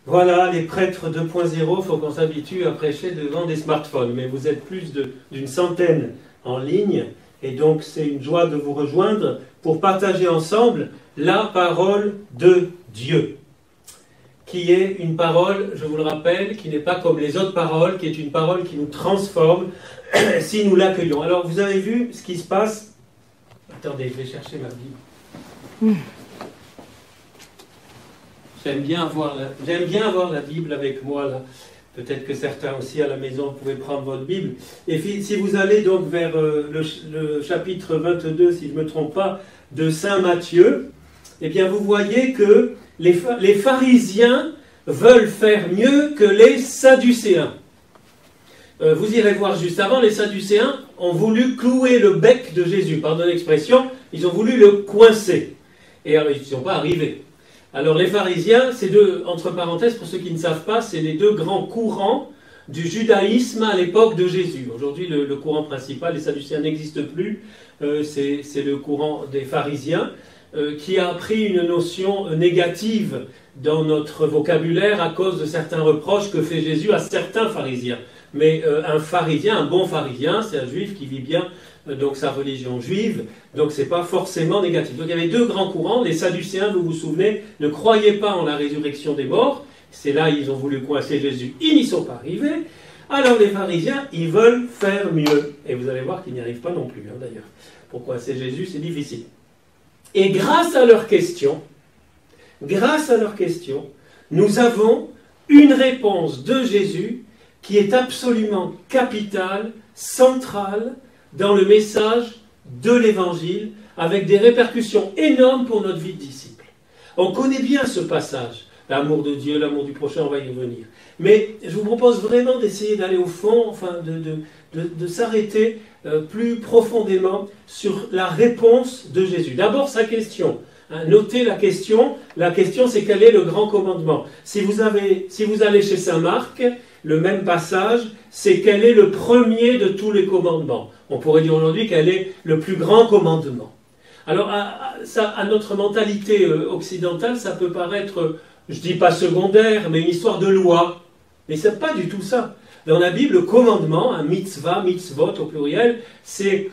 Voilà, les prêtres 2.0, il faut qu'on s'habitue à prêcher devant des smartphones. Mais vous êtes plus d'une centaine en ligne, et donc c'est une joie de vous rejoindre pour partager ensemble la parole de Dieu, qui est une parole, je vous le rappelle, qui n'est pas comme les autres paroles, qui est une parole qui nous transforme si nous l'accueillons. Alors vous avez vu ce qui se passe. Attendez, je vais chercher ma Bible. J'aime bien avoir la Bible avec moi là. Peut-être que certains aussi à la maison pouvaient prendre votre Bible. Et si vous allez donc vers le chapitre 22, si je ne me trompe pas, de Saint Matthieu, eh bien vous voyez que les pharisiens veulent faire mieux que les sadducéens. Vous irez voir juste avant, les sadducéens ont voulu clouer le bec de Jésus. Pardonnez l'expression, ils ont voulu le coincer. Et alors, ils n'y sont pas arrivés. Alors les pharisiens, c'est deux, entre parenthèses, pour ceux qui ne savent pas, c'est les deux grands courants du judaïsme à l'époque de Jésus. Aujourd'hui, le courant principal, les sadducéens n'existent plus, c'est le courant des pharisiens, qui a pris une notion négative dans notre vocabulaire à cause de certains reproches que fait Jésus à certains pharisiens. Mais un pharisien, un bon pharisien, c'est un juif qui vit bien donc sa religion juive, donc c'est pas forcément négatif. Donc il y avait deux grands courants. Les sadducéens, vous vous souvenez, ne croyaient pas en la résurrection des morts. C'est là ils ont voulu coincer Jésus, ils n'y sont pas arrivés. Alors les pharisiens, ils veulent faire mieux. Et vous allez voir qu'ils n'y arrivent pas non plus, d'ailleurs. Pour coincer Jésus, c'est difficile. Et grâce à leurs questions, nous avons une réponse de Jésus qui est absolument capitale, centrale, dans le message de l'Évangile, avec des répercussions énormes pour notre vie de disciple. On connaît bien ce passage, l'amour de Dieu, l'amour du prochain, on va y revenir. Mais je vous propose vraiment d'essayer d'aller au fond, enfin de s'arrêter plus profondément sur la réponse de Jésus. D'abord sa question. Notez la question c'est quel est le grand commandement. Si vous allez chez Saint Marc, le même passage, c'est quel est le premier de tous les commandements. On pourrait dire aujourd'hui quel est le plus grand commandement. Alors, à notre mentalité occidentale, ça peut paraître, je ne dis pas secondaire, mais une histoire de loi. Mais ce n'est pas du tout ça. Dans la Bible, le commandement, un mitzvah, mitzvot au pluriel, c'est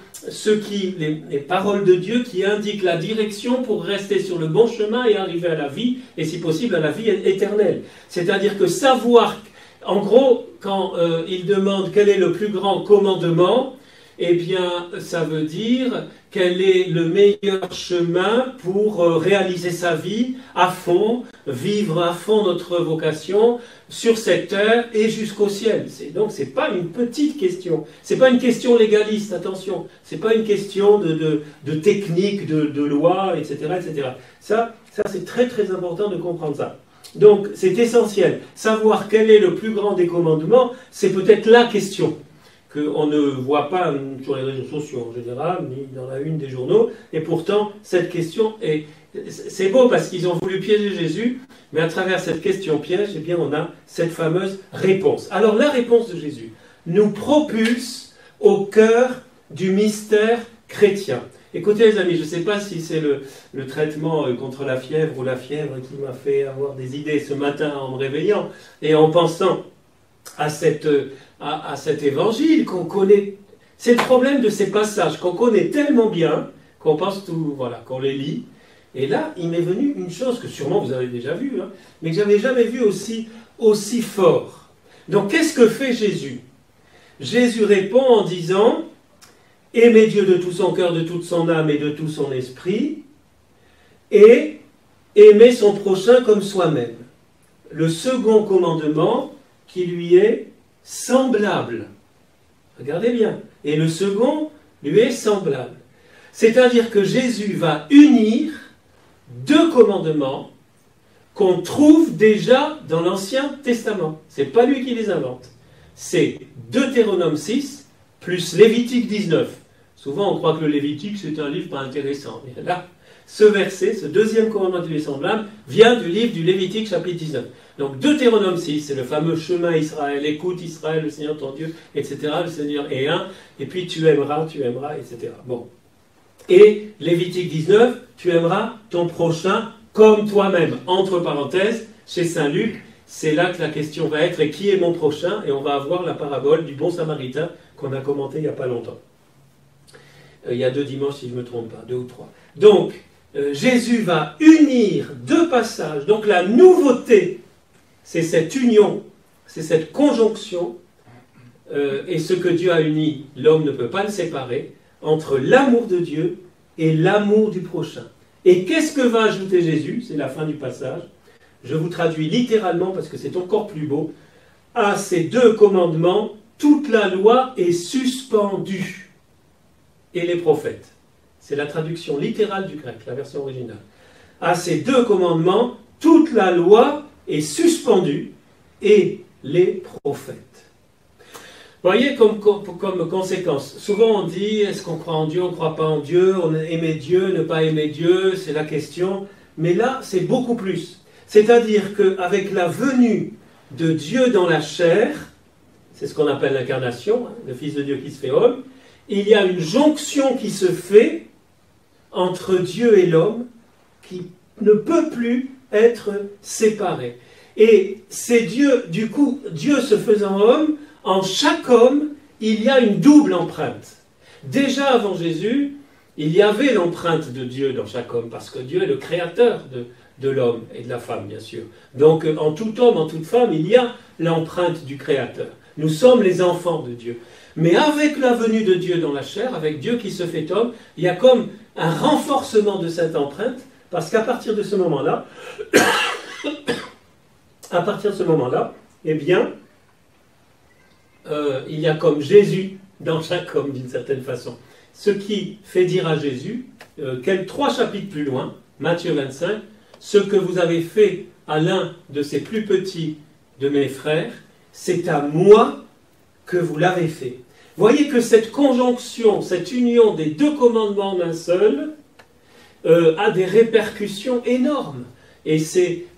les paroles de Dieu qui indiquent la direction pour rester sur le bon chemin et arriver à la vie, et si possible à la vie éternelle. C'est-à-dire que savoir, en gros, quand il demande quel est le plus grand commandement, eh bien, ça veut dire quel est le meilleur chemin pour réaliser sa vie à fond, vivre à fond notre vocation sur cette terre et jusqu'au ciel. Donc, ce n'est pas une petite question. Ce n'est pas une question légaliste, attention. Ce n'est pas une question de technique, de loi, etc., etc. Ça, c'est très, très important de comprendre ça. Donc, c'est essentiel. Savoir quel est le plus grand des commandements, c'est peut-être la question qu'on ne voit pas sur les réseaux sociaux en général, ni dans la une des journaux. Et pourtant, cette question c'est beau parce qu'ils ont voulu piéger Jésus, mais à travers cette question piège, eh bien, on a cette fameuse réponse. Alors, la réponse de Jésus nous propulse au cœur du mystère chrétien. Écoutez les amis, je ne sais pas si c'est le traitement contre la fièvre ou la fièvre qui m'a fait avoir des idées ce matin en me réveillant et en pensant à cet évangile qu'on connaît. C'est le problème de ces passages qu'on connaît tellement bien qu'on pense tout, voilà, qu'on les lit. Et là, il m'est venu une chose que sûrement vous avez déjà vue, mais que je n'avais jamais vue aussi fort. Donc, qu'est-ce que fait Jésus? Jésus répond en disant « Aimez Dieu de tout son cœur, de toute son âme et de tout son esprit, et aimer son prochain comme soi-même. » Le second commandement qui lui est semblable. Regardez bien. Et le second lui est semblable. C'est-à-dire que Jésus va unir deux commandements qu'on trouve déjà dans l'Ancien Testament. Ce n'est pas lui qui les invente. C'est Deutéronome 6 plus Lévitique 19. Souvent, on croit que le Lévitique, c'est un livre pas intéressant. Mais là, ce verset, ce deuxième commandement qui lui est semblable, vient du livre du Lévitique, chapitre 19. Donc, Deutéronome 6, c'est le fameux chemin Israël. Écoute Israël, le Seigneur ton Dieu, etc. Le Seigneur est un. Et puis, tu aimeras, etc. Bon. Et Lévitique 19, tu aimeras ton prochain comme toi-même. Entre parenthèses, chez Saint Luc, c'est là que la question va être, et qui est mon prochain? Et on va avoir la parabole du bon samaritain qu'on a commentée il n'y a pas longtemps. Il y a 2 dimanches, si je ne me trompe pas, 2 ou 3. Donc, Jésus va unir 2 passages. Donc la nouveauté, c'est cette union, c'est cette conjonction, et ce que Dieu a uni, l'homme ne peut pas le séparer, entre l'amour de Dieu et l'amour du prochain. Et qu'est-ce que va ajouter Jésus? C'est la fin du passage. Je vous traduis littéralement parce que c'est encore plus beau. À ces 2 commandements, toute la loi est suspendue. Et les prophètes. C'est la traduction littérale du grec, la version originale. À ces 2 commandements, toute la loi est suspendue et les prophètes. Vous voyez, comme conséquence, souvent on dit, est-ce qu'on croit en Dieu, on ne croit pas en Dieu, on aimer Dieu, ne pas aimer Dieu, c'est la question. Mais là, c'est beaucoup plus. C'est-à-dire qu'avec la venue de Dieu dans la chair, c'est ce qu'on appelle l'incarnation, le Fils de Dieu qui se fait homme, il y a une jonction qui se fait entre Dieu et l'homme qui ne peut plus être séparée. Et c'est Dieu, du coup, Dieu se faisant homme, en chaque homme, il y a une double empreinte. Déjà avant Jésus, il y avait l'empreinte de Dieu dans chaque homme, parce que Dieu est le créateur de l'homme et de la femme, bien sûr. Donc, en tout homme, en toute femme, il y a l'empreinte du Créateur. Nous sommes les enfants de Dieu. Mais avec la venue de Dieu dans la chair, avec Dieu qui se fait homme, il y a comme un renforcement de cette empreinte, parce qu'à partir de ce moment-là, eh bien, il y a comme Jésus dans chaque homme, d'une certaine façon. Ce qui fait dire à Jésus, 3 chapitres plus loin, Matthieu 25, ce que vous avez fait à l'un de ces plus petits de mes frères, c'est à moi que vous l'avez fait. Voyez que cette conjonction, cette union des 2 commandements d'un seul, a des répercussions énormes. Et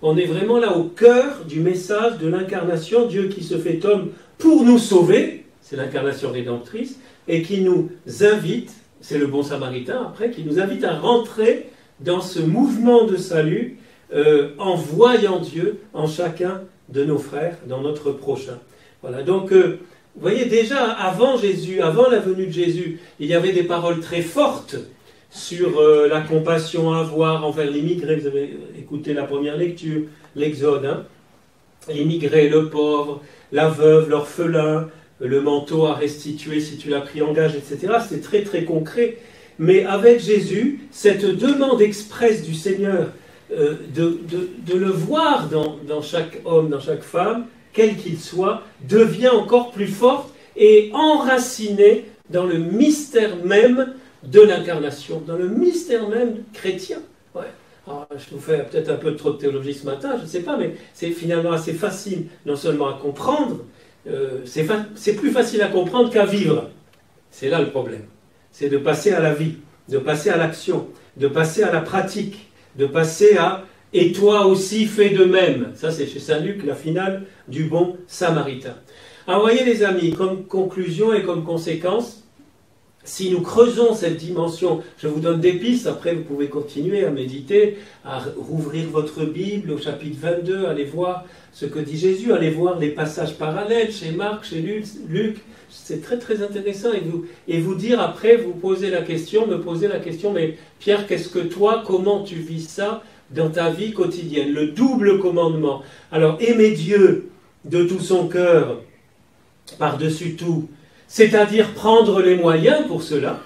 on est vraiment là au cœur du message de l'incarnation, Dieu qui se fait homme pour nous sauver, c'est l'incarnation rédemptrice, et qui nous invite, c'est le bon samaritain après, qui nous invite à rentrer dans ce mouvement de salut en voyant Dieu en chacun de nos frères, dans notre prochain. Voilà, donc vous voyez déjà avant Jésus, avant la venue de Jésus, il y avait des paroles très fortes sur la compassion à avoir envers l'immigré. Vous avez écouté la première lecture, l'Exode, hein, l'immigré, le pauvre, la veuve, l'orphelin, le manteau à restituer si tu l'as pris en gage, etc. C'est très très concret. Mais avec Jésus, cette demande expresse du Seigneur de le voir dans chaque homme, dans chaque femme, quel qu'il soit, devient encore plus forte et enracinée dans le mystère même de l'incarnation, dans le mystère même chrétien. Ouais. Alors, je vous fais peut-être un peu trop de théologie ce matin, je ne sais pas, mais c'est finalement assez facile, non seulement à comprendre, c'est plus facile à comprendre qu'à vivre. C'est là le problème. C'est de passer à la vie, de passer à l'action, de passer à la pratique, de passer à « et toi aussi fais de même ». Ça, c'est chez Saint Luc, la finale du bon samaritain. Alors, voyez les amis, comme conclusion et comme conséquence, si nous creusons cette dimension, je vous donne des pistes, après vous pouvez continuer à méditer, à rouvrir votre Bible au chapitre 22, allez voir ce que dit Jésus, allez voir les passages parallèles chez Marc, chez Luc, c'est très très intéressant, et vous dire après, vous posez la question, me posez la question, mais Pierre, qu'est-ce que toi, comment tu vis ça dans ta vie quotidienne, le double commandement. Alors, aimer Dieu de tout son cœur, par-dessus tout, c'est-à-dire prendre les moyens pour cela,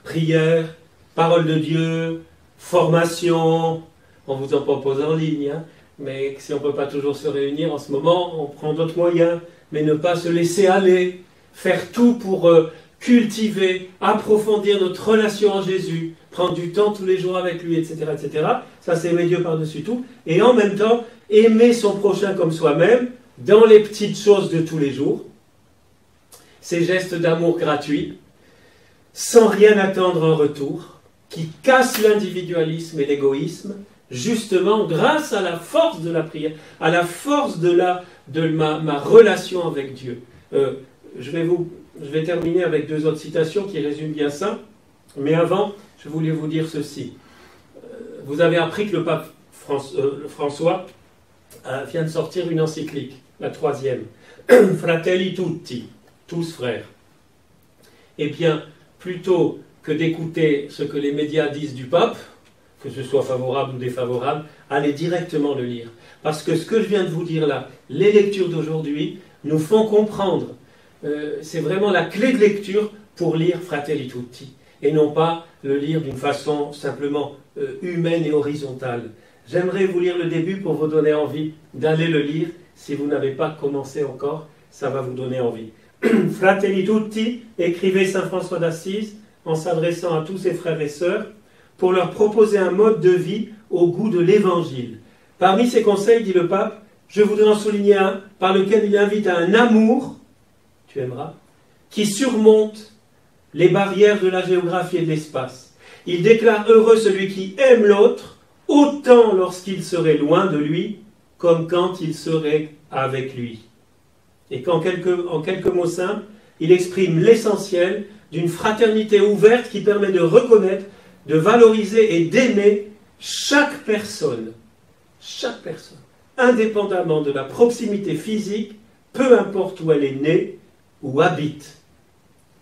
prière, parole de Dieu, formation, on vous en propose en ligne, hein, mais si on ne peut pas toujours se réunir en ce moment, on prend d'autres moyens, mais ne pas se laisser aller, faire tout pour cultiver, approfondir notre relation en Jésus, prendre du temps tous les jours avec lui, etc., etc. Ça, c'est aimer Dieu par-dessus tout. Et en même temps, aimer son prochain comme soi-même, dans les petites choses de tous les jours, ces gestes d'amour gratuits, sans rien attendre en retour, qui cassent l'individualisme et l'égoïsme, justement grâce à la force de la prière, à la force de ma relation avec Dieu. Je vais terminer avec 2 autres citations qui résument bien ça, mais avant, je voulais vous dire ceci. Vous avez appris que le pape François vient de sortir une encyclique, la 3e, Fratelli Tutti, tous frères. Eh bien, plutôt que d'écouter ce que les médias disent du pape, que ce soit favorable ou défavorable, allez directement le lire. Parce que ce que je viens de vous dire là, les lectures d'aujourd'hui, nous font comprendre. C'est vraiment la clé de lecture pour lire Fratelli Tutti, et non pas le lire d'une façon simplement humaine et horizontale. J'aimerais vous lire le début pour vous donner envie d'aller le lire. Si vous n'avez pas commencé encore, ça va vous donner envie. Fratelli Tutti, écrivait saint François d'Assise en s'adressant à tous ses frères et sœurs pour leur proposer un mode de vie au goût de l'Évangile. Parmi ses conseils, dit le pape, je voudrais en souligner un par lequel il invite à un amour, tu aimeras, qui surmonte les barrières de la géographie et de l'espace. Il déclare heureux celui qui aime l'autre, autant lorsqu'il serait loin de lui, comme quand il serait avec lui. Et qu'en quelques mots simples, il exprime l'essentiel d'une fraternité ouverte qui permet de reconnaître, de valoriser et d'aimer chaque personne, indépendamment de la proximité physique, peu importe où elle est née ou habite.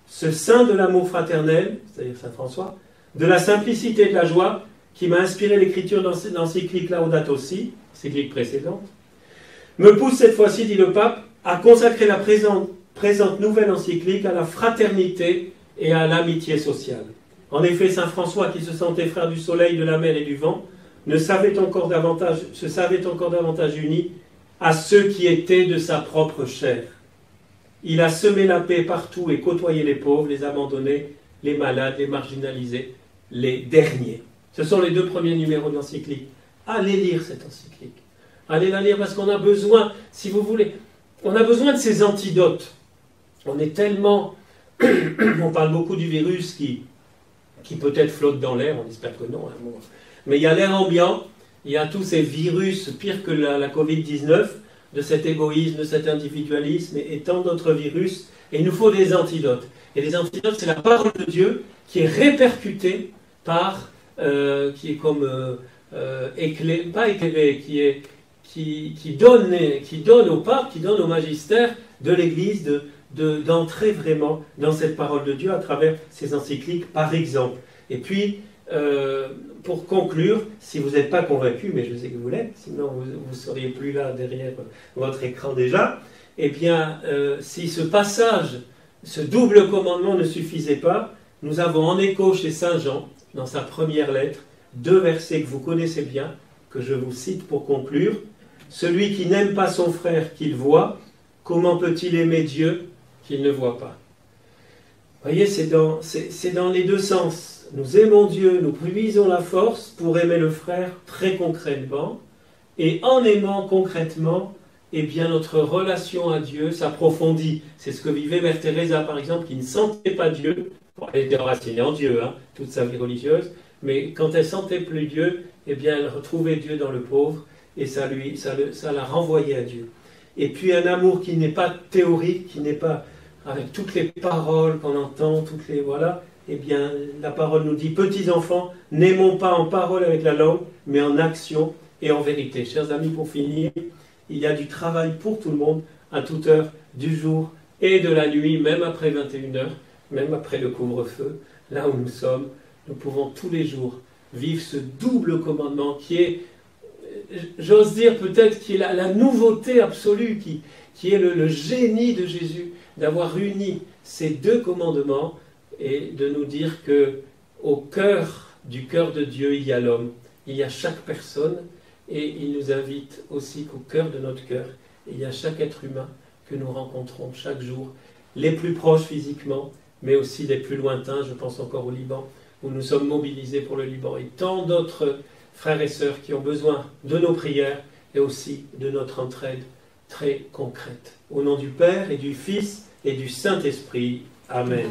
Ce saint de l'amour fraternel, c'est-à-dire saint François, de la simplicité et de la joie, qui m'a inspiré l'écriture dans l'encyclique Laudato Si, cyclique précédente, me pousse cette fois-ci, dit le pape, à consacrer la présente nouvelle encyclique à la fraternité et à l'amitié sociale. En effet, saint François, qui se sentait frère du soleil, de la mer et du vent, se savait encore davantage uni à ceux qui étaient de sa propre chair. Il a semé la paix partout et côtoyé les pauvres, les abandonnés, les malades, les marginalisés, les derniers. Ce sont les 2 premiers numéros de l'encyclique. Allez lire cette encyclique. Allez la lire parce qu'on a besoin, si vous voulez, on a besoin de ces antidotes. On est tellement... on parle beaucoup du virus qui peut-être flotte dans l'air, on espère que non. Hein, bon. Mais il y a l'air ambiant, il y a tous ces virus pires que la Covid-19, de cet égoïsme, de cet individualisme et tant d'autres virus. Et il nous faut des antidotes. Et les antidotes, c'est la parole de Dieu qui est répercutée par... qui est comme... pas éclairée, qui donne au pape, qui donne au magistère de l'Église d'entrer vraiment dans cette parole de Dieu à travers ces encycliques, par exemple. Et puis, pour conclure, si vous n'êtes pas convaincu, mais je sais que vous l'êtes, sinon vous ne seriez plus là derrière votre écran déjà, eh bien, si ce passage, ce double commandement ne suffisait pas, nous avons en écho chez saint Jean, dans sa première lettre, 2 versets que vous connaissez bien, que je vous cite pour conclure. Celui qui n'aime pas son frère qu'il voit, comment peut-il aimer Dieu qu'il ne voit pas? Vous voyez, c'est dans les 2 sens. Nous aimons Dieu, nous puisons la force pour aimer le frère très concrètement, et en aimant concrètement, eh bien notre relation à Dieu s'approfondit. C'est ce que vivait Mère Teresa, par exemple, qui ne sentait pas Dieu. Bon, elle était enracinée en Dieu, hein, toute sa vie religieuse, mais quand elle sentait plus Dieu, eh bien elle retrouvait Dieu dans le pauvre, et ça la renvoyait à Dieu. Et puis un amour qui n'est pas théorique, qui n'est pas avec toutes les paroles qu'on entend, voilà, eh bien la parole nous dit, petits enfants, n'aimons pas en parole avec la langue, mais en action et en vérité. Chers amis, pour finir, il y a du travail pour tout le monde, à toute heure du jour et de la nuit, même après 21h, même après le couvre-feu, là où nous sommes, nous pouvons tous les jours vivre ce double commandement qui est, j'ose dire peut-être, qui est la nouveauté absolue, qui est le génie de Jésus, d'avoir uni ces 2 commandements et de nous dire que au cœur du cœur de Dieu, il y a l'homme, il y a chaque personne, et il nous invite aussi qu'au cœur de notre cœur, il y a chaque être humain que nous rencontrons chaque jour, les plus proches physiquement, mais aussi les plus lointains. Je pense encore au Liban, où nous sommes mobilisés pour le Liban, et tant d'autres frères et sœurs qui ont besoin de nos prières et aussi de notre entraide très concrète. Au nom du Père et du Fils et du Saint-Esprit. Amen.